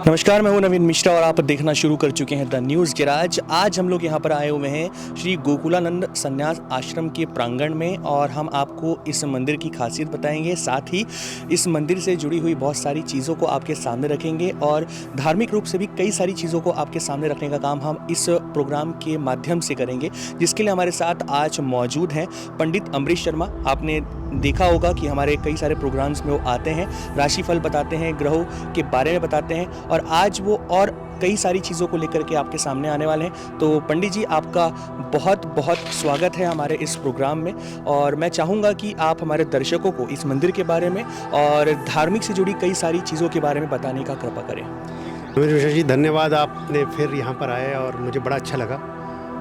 नमस्कार, मैं हूं नवीन मिश्रा और आप देखना शुरू कर चुके हैं द न्यूज़ गैराज। आज हम लोग यहां पर आए हुए हैं श्री गोकुलानंद संन्यास आश्रम के प्रांगण में और हम आपको इस मंदिर की खासियत बताएंगे, साथ ही इस मंदिर से जुड़ी हुई बहुत सारी चीज़ों को आपके सामने रखेंगे और धार्मिक रूप से भी कई सारी चीज़ों को आपके सामने रखने का काम हम इस प्रोग्राम के माध्यम से करेंगे, जिसके लिए हमारे साथ आज मौजूद हैं पंडित अमरीश शर्मा। आपने देखा होगा कि हमारे कई सारे प्रोग्राम्स में वो आते हैं, राशिफल बताते हैं, ग्रहों के बारे में बताते हैं और आज वो और कई सारी चीज़ों को लेकर के आपके सामने आने वाले हैं। तो पंडित जी, आपका बहुत बहुत स्वागत है हमारे इस प्रोग्राम में और मैं चाहूँगा कि आप हमारे दर्शकों को इस मंदिर के बारे में और धार्मिक से जुड़ी कई सारी चीज़ों के बारे में बताने का कृपा करें। नवीन मिश्रा जी, धन्यवाद, आपने फिर यहाँ पर आए और मुझे बड़ा अच्छा लगा।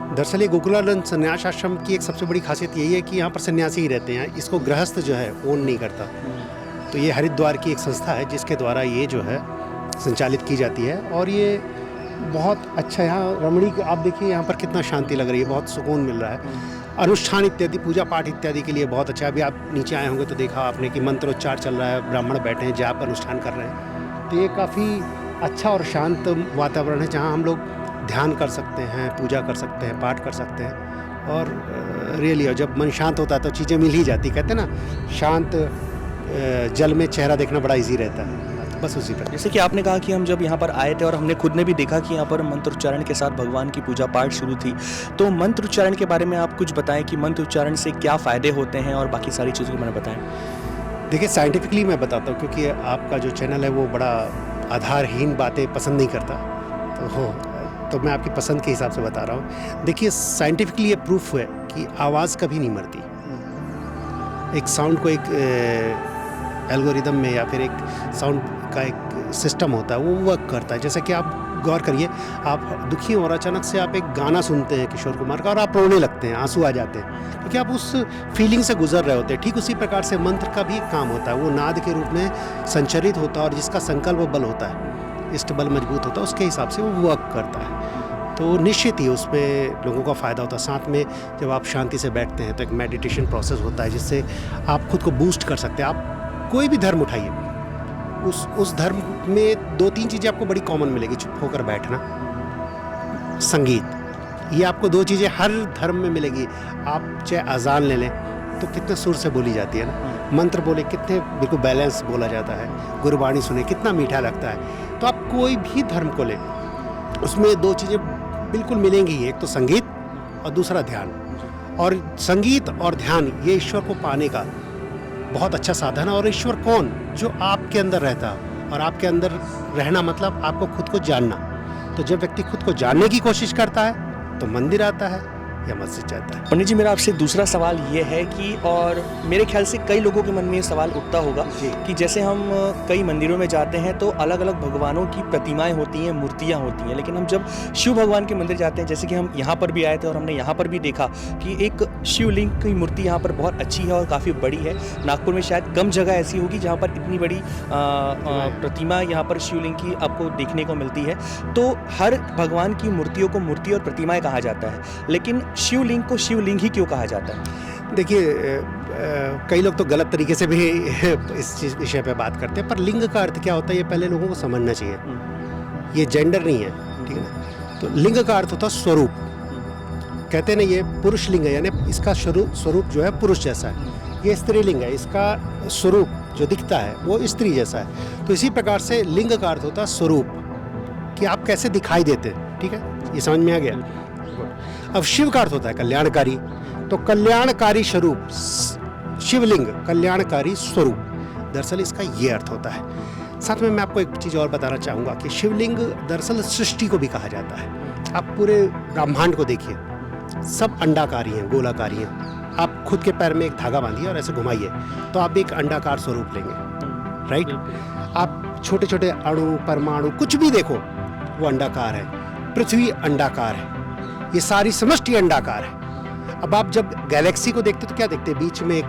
दरअसल ये गोकुलानंद संन्यास आश्रम की एक सबसे बड़ी खासियत यही है कि यहाँ पर सन्यासी ही रहते हैं, इसको गृहस्थ जो है ओन नहीं करता। तो ये हरिद्वार की एक संस्था है जिसके द्वारा ये जो है संचालित की जाती है और ये बहुत अच्छा, यहाँ रमणीक, आप देखिए यहाँ पर कितना शांति लग रही है, बहुत सुकून मिल रहा है। अनुष्ठान इत्यादि, पूजा पाठ इत्यादि के लिए बहुत अच्छा है। अभी आप नीचे आए होंगे तो देखा आपने कि मंत्रोच्चार चल रहा है, ब्राह्मण बैठे हैं, जाप अनुष्ठान कर रहे हैं। तो ये काफ़ी अच्छा और शांत वातावरण है जहाँ हम लोग ध्यान कर सकते हैं, पूजा कर सकते हैं, पाठ कर सकते हैं और रियली जब मन शांत होता है तो चीज़ें मिल ही जाती। कहते हैं ना, शांत जल में चेहरा देखना बड़ा इजी रहता है। बस उसी पर, जैसे कि आपने कहा कि हम जब यहाँ पर आए थे और हमने खुद ने भी देखा कि यहाँ पर मंत्रोच्चारण के साथ भगवान की पूजा पाठ शुरू थी, तो मंत्रोच्चारण के बारे में आप कुछ बताएं कि मंत्रोच्चारण से क्या फ़ायदे होते हैं और बाकी सारी चीज़ों को मैंने बताएं। देखिए, साइंटिफिकली मैं बताता हूँ क्योंकि आपका जो चैनल है वो बड़ा आधारहीन बातें पसंद नहीं करता, तो मैं आपकी पसंद के हिसाब से बता रहा हूँ। देखिए, साइंटिफिकली ये प्रूफ है कि आवाज़ कभी नहीं मरती। एक साउंड को एक एल्गोरिदम में या फिर एक साउंड का एक सिस्टम होता है, वो वर्क करता है। जैसे कि आप गौर करिए, आप दुखी हो और अचानक से आप एक गाना सुनते हैं किशोर कुमार का और आप रोने लगते हैं, आंसू आ जाते हैं क्योंकि आप उस फीलिंग से गुजर रहे होते हैं। ठीक उसी प्रकार से मंत्र का भी एक काम होता है, वो नाद के रूप में संचरित होता है और जिसका संकल्प बल होता है, इष्ट बल मजबूत होता है, उसके हिसाब से वो वर्क करता है। तो निश्चित ही उसमें लोगों का फ़ायदा होता है। साथ में जब आप शांति से बैठते हैं तो एक मेडिटेशन प्रोसेस होता है जिससे आप खुद को बूस्ट कर सकते हैं। आप कोई भी धर्म उठाइए, उस धर्म में दो तीन चीज़ें आपको बड़ी कॉमन मिलेगी। चुप होकर बैठना, संगीत, ये आपको दो चीज़ें हर धर्म में मिलेगी। आप चाहे अजान ले लें तो कितने सुर से बोली जाती है ना, मंत्र बोले कितने बिल्कुल बैलेंस बोला जाता है, गुरबाणी सुने कितना मीठा लगता है। तो आप कोई भी धर्म को लें, उसमें दो चीज़ें बिल्कुल मिलेंगी, एक तो संगीत और दूसरा ध्यान। और संगीत और ध्यान ये ईश्वर को पाने का बहुत अच्छा साधन है। और ईश्वर कौन? जो आपके अंदर रहता है, और आपके अंदर रहना मतलब आपको खुद को जानना। तो जब व्यक्ति खुद को जानने की कोशिश करता है तो मंदिर आता है या मस्जिद जाता है। पंडित जी, मेरा आपसे दूसरा सवाल ये है कि, और मेरे ख्याल से कई लोगों के मन में ये सवाल उठता होगा कि जैसे हम कई मंदिरों में जाते हैं तो अलग अलग भगवानों की प्रतिमाएं होती हैं, मूर्तियां होती हैं, लेकिन हम जब शिव भगवान के मंदिर जाते हैं, जैसे कि हम यहाँ पर भी आए थे और हमने यहाँ पर भी देखा कि एक शिवलिंग की मूर्ति यहाँ पर बहुत अच्छी है और काफ़ी बड़ी है। नागपुर में शायद कम जगह ऐसी होगी जहाँ पर इतनी बड़ी प्रतिमा यहाँ पर शिवलिंग की आपको देखने को मिलती है। तो हर भगवान की मूर्तियों को मूर्ति और प्रतिमाएं कहा जाता है, लेकिन शिवलिंग को शिवलिंग ही क्यों कहा जाता है? देखिए, कई लोग तो गलत तरीके से भी इस चीज़ विषय पे बात करते हैं, पर लिंग का अर्थ क्या होता है ये पहले लोगों को समझना चाहिए। ये जेंडर नहीं है, ठीक है ना। तो लिंग का अर्थ होता है स्वरूप। कहते हैं ना, ये पुरुष लिंग है, यानी इसका स्वरूप जो है पुरुष जैसा है। ये स्त्रीलिंग है, इसका स्वरूप जो दिखता है वो स्त्री जैसा है। तो इसी प्रकार से लिंग का अर्थ होता है स्वरूप, कि आप कैसे दिखाई देते हैं। ठीक है, ये समझ में आ गया। अब शिव का अर्थ होता है कल्याणकारी, तो कल्याणकारी स्वरूप, शिवलिंग कल्याणकारी स्वरूप, दरअसल इसका ये अर्थ होता है। साथ में मैं आपको एक चीज़ और बताना चाहूँगा कि शिवलिंग दरअसल सृष्टि को भी कहा जाता है। आप पूरे ब्रह्मांड को देखिए, सब अंडाकारी हैं, गोलाकारी हैं। आप खुद के पैर में एक धागा बांधिए और ऐसे घुमाइए तो आप एक अंडाकार स्वरूप लेंगे, राइट। आप छोटे छोटे अणु, परमाणु, कुछ भी देखो वो अंडाकार है। पृथ्वी अंडाकार है, ये सारी समष्टि अंडाकार है। अब आप जब गैलेक्सी को देखते तो क्या देखते हैं? बीच में एक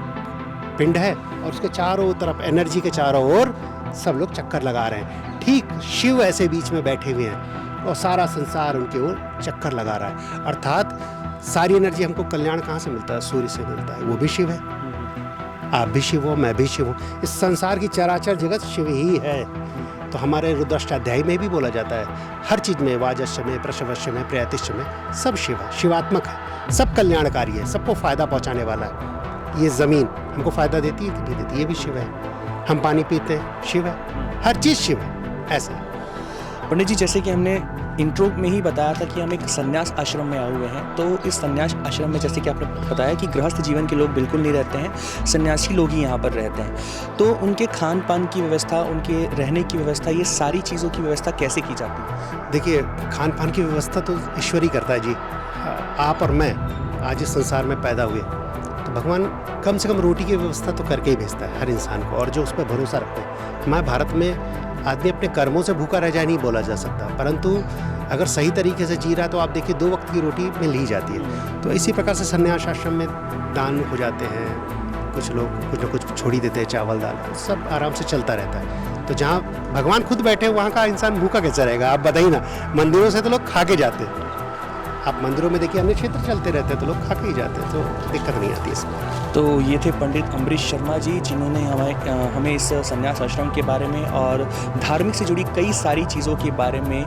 पिंड है और उसके चारों तरफ एनर्जी के चारों ओर सब लोग चक्कर लगा रहे हैं। ठीक शिव ऐसे बीच में बैठे हुए हैं और सारा संसार उनके ओर चक्कर लगा रहा है। अर्थात सारी एनर्जी हमको कल्याण कहाँ से मिलता है? सूर्य से मिलता है, वो भी शिव है। आप भी शिव हो, मैं भी शिव हूँ, इस संसार की चराचर जगत शिव ही है। तो हमारे रुद्राष्टाध्यायी में भी बोला जाता है, हर चीज़ में वाजस्य में, प्रशवस्य में, प्रयतिश्च में सब शिव है, शिवात्मक है, सब कल्याणकारी है, सबको फ़ायदा पहुंचाने वाला है। ये ज़मीन हमको फ़ायदा देती है कि नहीं देती, ये भी शिव है। हम पानी पीते हैं, शिव है, हर चीज़ शिव है, ऐसा है। पंडित जी, जैसे कि हमने इंट्रो में ही बताया था कि हम एक संन्यास आश्रम में आए हुए हैं, तो इस संन्यास आश्रम में जैसे कि आपने बताया कि गृहस्थ जीवन के लोग बिल्कुल नहीं रहते हैं, सन्यासी लोग ही यहाँ पर रहते हैं। तो उनके खान पान की व्यवस्था, उनके रहने की व्यवस्था, ये सारी चीज़ों की व्यवस्था कैसे की जाती है? देखिए, खान पान की व्यवस्था तो ईश्वर ही करता है जी। आप और मैं आज इस संसार में पैदा हुए तो भगवान कम से कम रोटी की व्यवस्था तो करके ही भेजता है हर इंसान को, और जो उस पर भरोसा रखते हैं। हमारे भारत में आदमी अपने कर्मों से भूखा रह जाए नहीं बोला जा सकता, परंतु अगर सही तरीके से जी रहा है तो आप देखिए 2 वक्त की रोटी मिल ही जाती है। तो इसी प्रकार से संन्यास आश्रम में दान हो जाते हैं, कुछ लोग कुछ न कुछ छोड़ ही देते हैं, चावल दाल, सब आराम से चलता रहता है। तो जहाँ भगवान खुद बैठे वहाँ का इंसान भूखा कैसे रहेगा? आप बताइए ना। मंदिरों से तो लोग खा के जाते हैं, आप मंदिरों में देखिए अन्य क्षेत्र चलते रहते हैं तो लोग खा के ही जाते हैं, तो दिक्कत नहीं आती इसमें। तो ये थे पंडित अमरीश शर्मा जी, जिन्होंने हमें इस संन्यास आश्रम के बारे में और धार्मिक से जुड़ी कई सारी चीज़ों के बारे में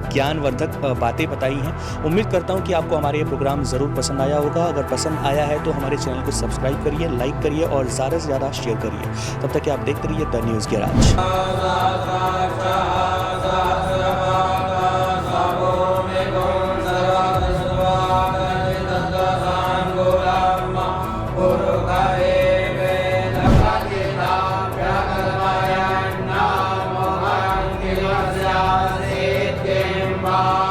ज्ञानवर्धक बातें बताई हैं। उम्मीद करता हूँ कि आपको हमारा ये प्रोग्राम ज़रूर पसंद आया होगा। अगर पसंद आया है तो हमारे चैनल को सब्सक्राइब करिए, लाइक करिए और ज़्यादा से ज़्यादा शेयर करिए। तब तक कि आप देखते रहिए द न्यूज़ गैराज। Bye.